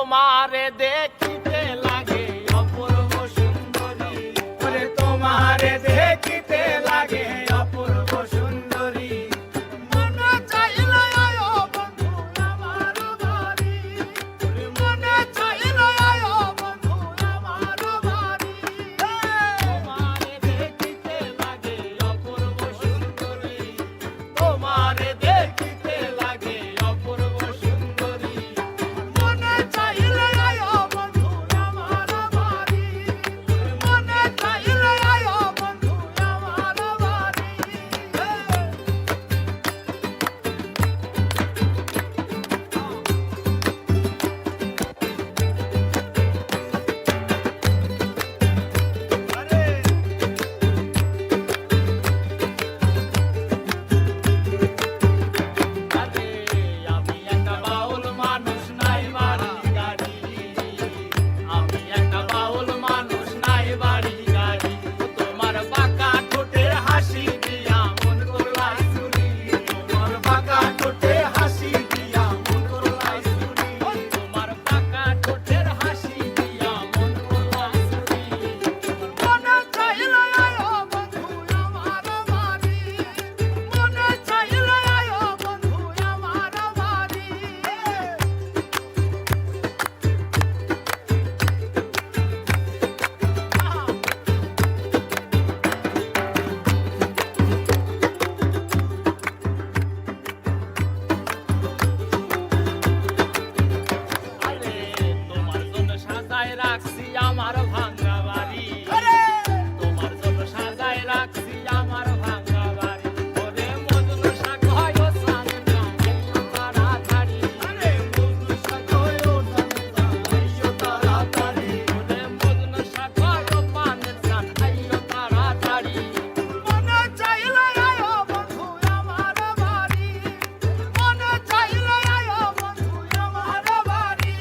তোমারে দেখিতে লাগে অপূর্ব সুন্দরী, ওরে তোমারে দেখিতে লাগে অপূর্ব সুন্দরী। মনে চাইলে আয়ো বন্ধু আমার বাড়ি, মনে চাইলে আয়ো বন্ধু আমার বাড়ি। তোমারে দেখিতে লাগে অপূর্ব সুন্দরী, তোমারে দেখিতে লাগে অপূর্ব সুন্দরী। মনে চাইলে আয়ো বন্ধু আমার বাড়ি, মনে চাইলে আয়ো বন্ধু আমার বাড়ি। আরে আমি একটা বাউল মানুষ, নাই বাড়ি গাড়ি। আমি একটা বাউল মানুষ, নাই বাড়ি গাড়ি। তোমার বাঁকা ঠোঁটের হাসি দিয়া মন করলাই চুরি, তোমার বাঁকা ঠোঁটের হাসি দিয়া মন করলাই চুরি। তোমার বাঁকা ঠোঁটের হাসি দিয়া মন করলাই চুরি। মনে চাইলে আয়ো বন্ধু আমার বাড়ি, মনে চাইলে আয়ো বন্ধু আমার বাড়ি। আরে তোমার জন্য সাজায় রাখছি আমার ভাঙা বাড়ি, তোমার জন্য সাজায় রাখছি আমার ভাঙা বাড়ি। ওরে মজনু শাক হয় ও সানে যাইও তাড়াতাড়ি, আরে মজনু শাক হয় ও সানে যাইও তাড়াতাড়ি। ওরে মজনু শাক হয় ও পানের সান আইও তাড়াতাড়ি। মনে চাইলে আয়ো বন্ধু আমার বাড়ি, মনে চাইলে আয়ো বন্ধু আমার বাড়ি।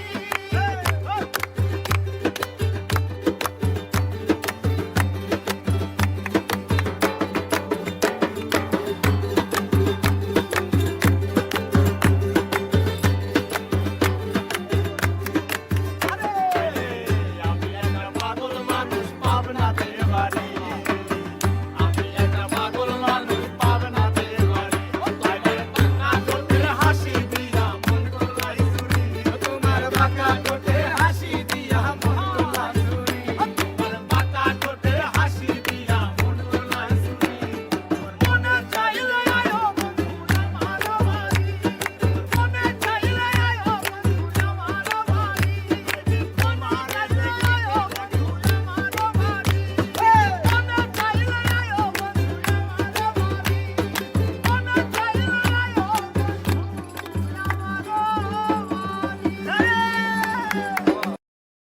আমি একটা পাগল মানুষ, পাবনাতে বাড়ি। আমি একটা পাগল মানুষ, পাবনাতে বাড়ি। তোমার বাঁকা ঠোঁটের হাসি দিয়া মন করলাই চুরি, তোমার বাঁকা ঠোঁটের